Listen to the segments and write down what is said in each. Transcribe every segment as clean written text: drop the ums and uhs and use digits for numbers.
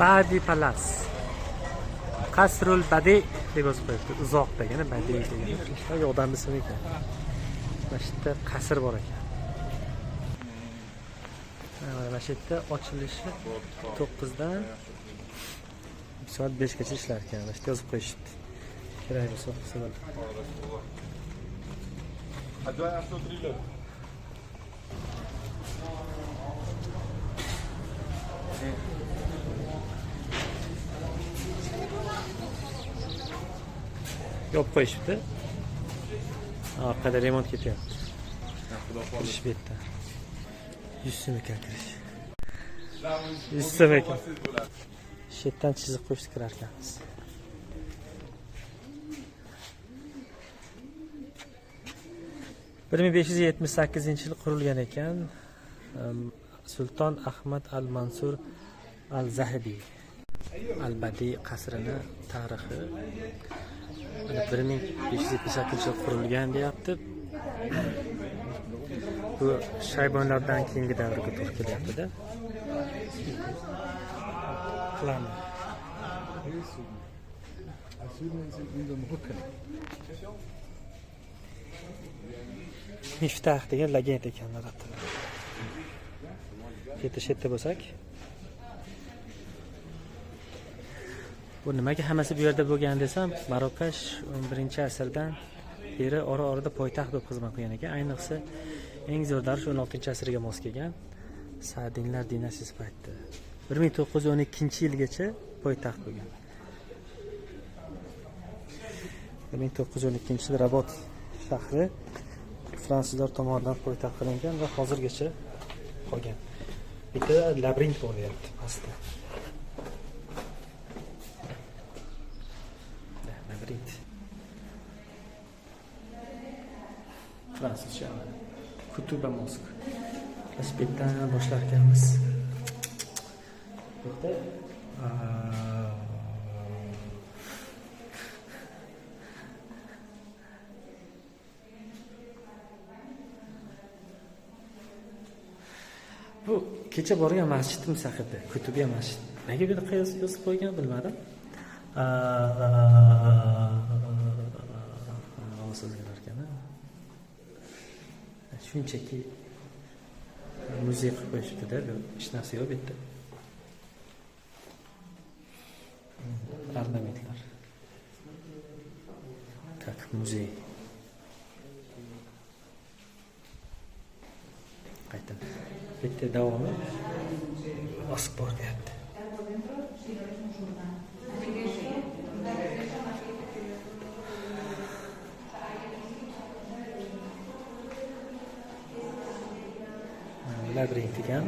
Badi Palace. Qasrul Badi deb yozib qo'yibdi. Uzoq degani Badi degani. Ishlar odam ismi ekan. Mana shu yerda qasr bor ekan. Mana shu yerda ochilishi 9 dan soat 5 gacha ishlar ekan. Mana shu yerda yozib qo'yishibdi. Kerak bo'lsa qilsa bo'ladi. Yopib qo'yishibdi. Orqada remont ketyapti. Kirish bu yerda. 100 so'm ekan kirish. 100 so'm ekan. Shu yerdan chizib qo'yishni kirar ekanmiz. Bir 1578-yil qurilgan ekan. Sulton Ahmad al-Mansur al-Zahabi al-Badi qasrini tarixi 1578-yil qurilgan deyapti. Bu Shaybonlardan keyingi davrga to'g'ri kelyapti-da. Qilamiz. Miftah degan legend ekanlar attilar. Ketishda bo'lsak. Bu nimaga hammasi bu yerda bo'lgan desam, Marokash 11-asrdan beri ora-orada poytaxt bo'lib xizmat qilgan ekan. Ayniqsa eng zo'r davr 16-asrga mos kelgan. Sadinlar dinastiyasi paytida 1912-yilgacha poytaxt bo'lgan. 1912-yilda Rabot shahri fransuzlar tomonidan poytaxt qilingan va hozirgacha qolgan. Bitta labirint bo'lyapti pastda. Labirint. Fransuzcha. Kutuba Mosk. Aspetdan boshlar ekanmiz. Bitta bu kecha borgan masjidimiz haqida, Kutubiya masjid. Nega bu yerga yozib qo'ygan bilmadim. So'zlar ekan. Shunchaki muzey qilib qo'yishibdi-da, hech narsa yo'q bu yerda. Ornamentlar. Tak, muzey. Qayta. Bitta davomi osib boryapti. Labirint ekan.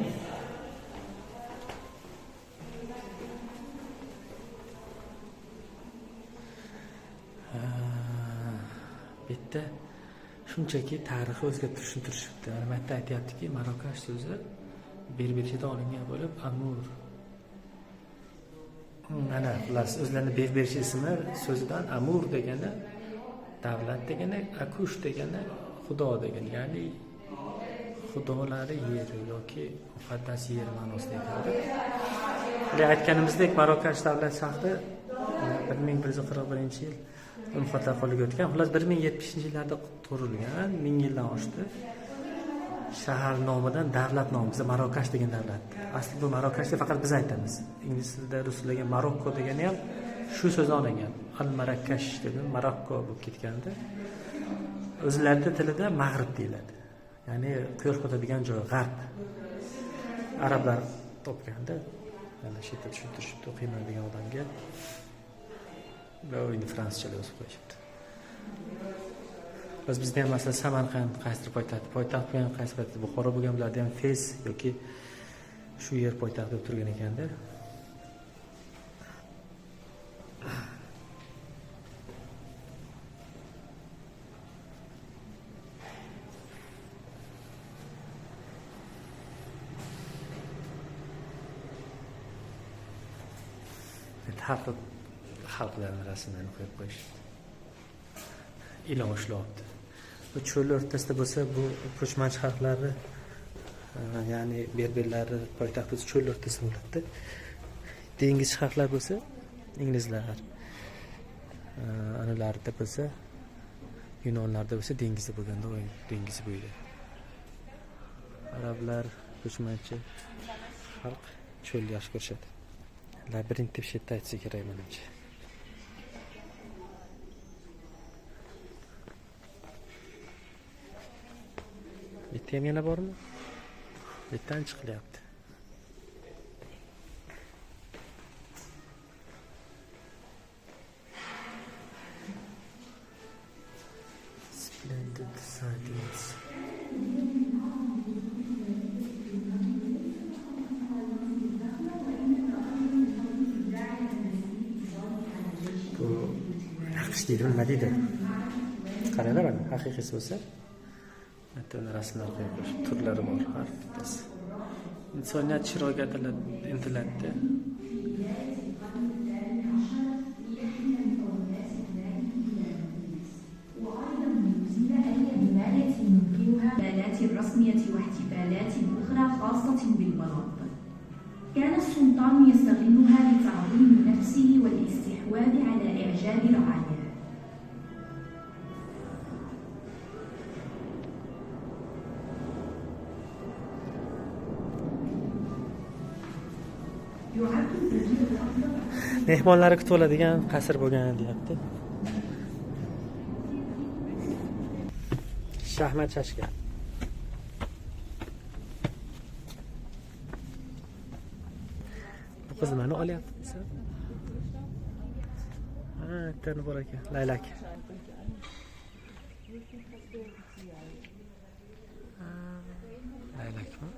Bitta shunchaki tarixi o'zgartirishni turishibdi. Albatta aytayaptiki, Marokash so'zi Berberchadan olingan bo'lib, Amur. Mana xullas o'zlarini Berbercha ismi so'zidan Amur degani davlat degani, Akush degani xudo degani, ya'ni xudolari yer yoki muqaddas yer ma'nosida ekan. Aytganimizdek, Marokash davlat shahri 1141-yil mufatlar qo'liga o'tgan. Xullas 1070-yillarda qurilgan, 1000 yildan oshdi. Shahar nomidan davlat nomi, biz Marokash degan davlat. Asli bu Marokash deb faqat biz aytamiz. Ingliz tilida, rus tilida Marokko degani ham shu so'zdan olingan. Al-Marakash deb Marokko bo'lib ketganda. O'zlarining tilida Mag'rib deyiladi. Ya'ni quyosh botadigan joy, g'arb. Arablar topganda, mana shu yerda tushuntirishibdi o'qiyman odamga. Va endi fransuzcha yozib qo'yishibdi. Bizda ham masalan Samarqand qaysidir poytaxt bo'lgan, qaysi paytda Buxoro bo'lgan, bularda ham Fez yoki shu yer poytaxt deb turgan ekanda. Xalqlarning rasmlarini qo'yib qo'yishibdi. Ilon ushlayapti. Bu cho'l o'rtasida bo'lsa, bu ko'chmanchi xalqlari, ya'ni berberlari poytaxt cho'l o'rtasida bo'ladi. dengiz harflar bo'lsa inglizlar, analarida bo'lsa yunonlarda bo'lsa dengizda bo'lganda o'yin dengiz bo'yida. Arablar ko'chmanchi xalq cho'lni yaxshi ko'rishadi. Labirint deb shetda aytsa kerak menimcha. Bitta ham yana bormi? Bittan chiqilyapti. Splendid sardines. Bu naqsh deydi, nima deydi? Qaranglar, mana haqiqiysi bo'lsa Hatta rasmlar qo'yib turlari bor har bittasi. Insoniyat chiroyga intiladi. الرسمية واحتفالات أخرى خاصة بالبلاط. كان السلطان يستغلها لتعظيم نفسه والاستحواذ على إعجاب رعاياه. Mehmonlari kutib oladigan qasr bo'lgan deyapti. Shahmat chashka. Bu qiz nimani olyapti desa? Ha, tani bor ekan, laylak. Laylakmi?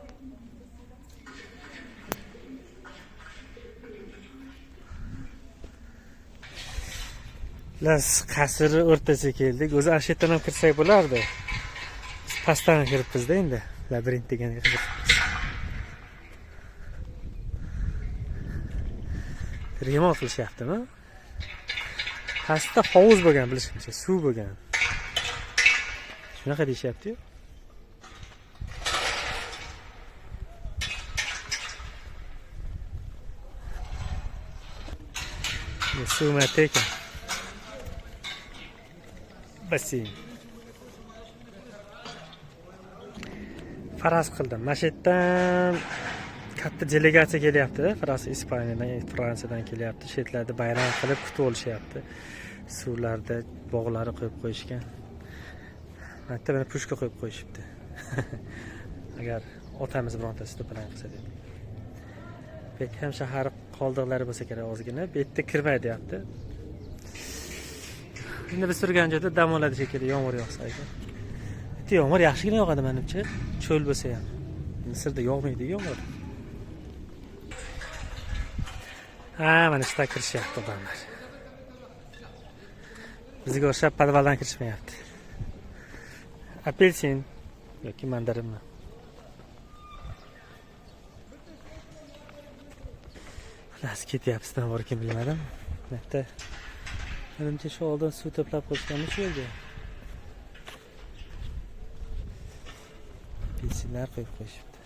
Biz qasr o'rtasiga keldik. O'zi arshetdan ham kirsak bo'lardi. Biz pastdan kiribmiz-da endi. Labirint degan yerga. Remont qilishyaptimi? Pastda hovuz bo'lgan, bilishimcha, suv bo'lgan. Shunaqa deyishyapti-yu. Suv mate ekan. Basseyn. Faraz qildim. Mana shu yerdan katta delegatsiya kelyapti-da. Fransiya, Ispaniyadan, Fransiyadan kelyapti. Shetlarda bayram qilib kutib olishyapti. Suvlarda bog'lari qo'yib qo'yishgan. Hatto mana pushka qo'yib qo'yishibdi. Agar otamiz birontasi to'plan qilsa deb. Bekham shahar qoldiqlari bo'lsa kerak ozgina. Bu yerda kirmaydi deyapti. Endi biz turgan joyda dam oladi shekilli, yomg'ir yog'sa ekan. Bitta yomg'ir yaxshigina yog'adi menimcha, cho'l bo'lsa ham. Misrda yog'maydi yomg'ir. Ha, mana shu yerga kirishyapti odamlar. Bizga o'xshab podvaldan kirishmayapti. Apelsin yoki mandarinmi? Xullas ketyapmiz, nima bor ekan bilmadim. Bitta menimcha shu oldin suv to'plab qo'yishganmi shu yerga. Apelsinlar qo'yib qo'yishibdi.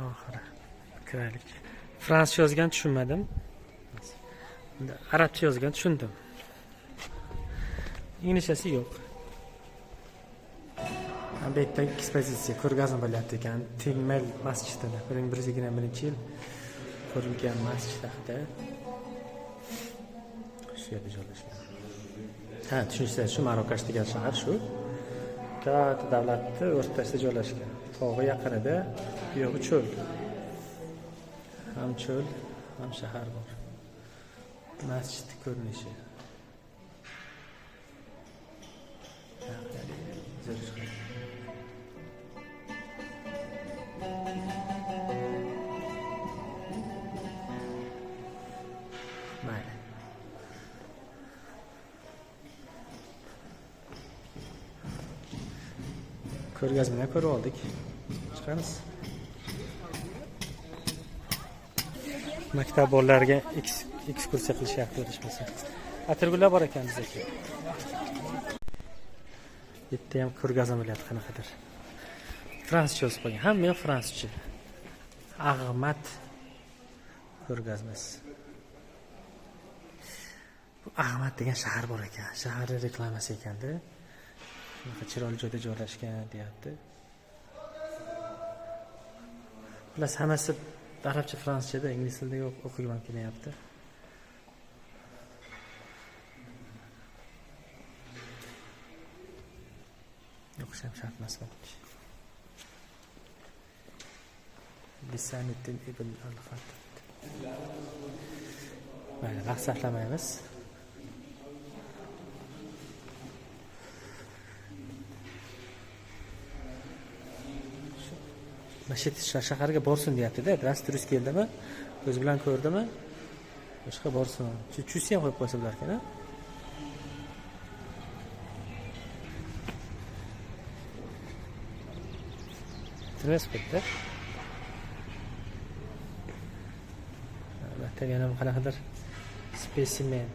Oxiri kiraylik. Franscha yozgan tushunmadim. Arabcha yozgan tushundim. Inglizchasi yo'q. Bu yerda ekspozitsiya, ko'rgazma bo'lyapti ekan. Tingmel masjidida 1121-yil qurilgan masjid haqida. Shu yerda joylashgan. Ha, tushunsangiz, shu Marokash degan shahar shu. Katta davlatni o'rtasida joylashgan. Tog'i yaqinida, bu yo'q cho'l. Ham cho'l, ham shahar bor. Masjid ko'rinishi. Mayli. Ko'rgazmani ko'rib oldik. Chiqamiz. Maktab bolalariga ekskursiya qilishyapti o'rishmasa. Atirgullar bor ekan bizdagi. Bitta ham ko'rgazma bo'lyapti qanaqadir. Franscha yozib qo'ygan. Hamma yoq franscha. Ag'mat ko'rgazmasi. Bu Ag'mat degan shahar bor ekan. Shaharning reklamasi ekanda. Shunaqa chiroyli joyda joylashgan deyapti. Bular hammasi arabcha, fransuzchada, ingliz tilida yo'q, o'qigim kelyapti. O'qishim shart emas buncha. Bisaniddin ibn al-Xattib. Mayli, vaqt sarflamaymiz. Mashit shaharga borsin deyapti-da, rast turist keldimi? Ko'z bilan ko'rdimi? Boshqa borsin. Chuchsi ham qo'yib qo'ysa bo'larkan-a? Transportda. Albatta yana qanaqadir spesimen.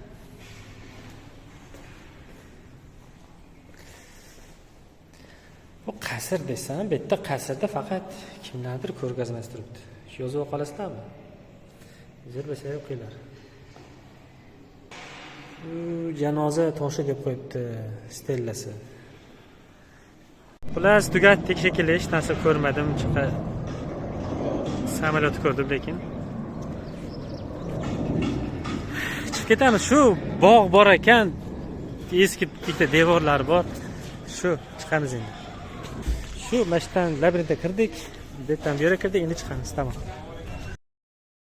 Bu qasr desam, bu yerda qasrda faqat kimlardir ko'rgazmasi turibdi. Shu yozib qolasizlarmi? Zo'r bo'lsa o'qinglar. Janoza toshi deb qo'yibdi, stellasi. Xullas, tugatdik shekilli, hech narsa ko'rmadim, chiqa samolyot ko'rdim lekin. Chiqib ketamiz. Shu bog' bor ekan, eski bitta devorlar bor. Shu chiqamiz endi. Shu mashtan labirintga kirdik, bu yerdan bu yerga kirdik, endi chiqamiz, tamom.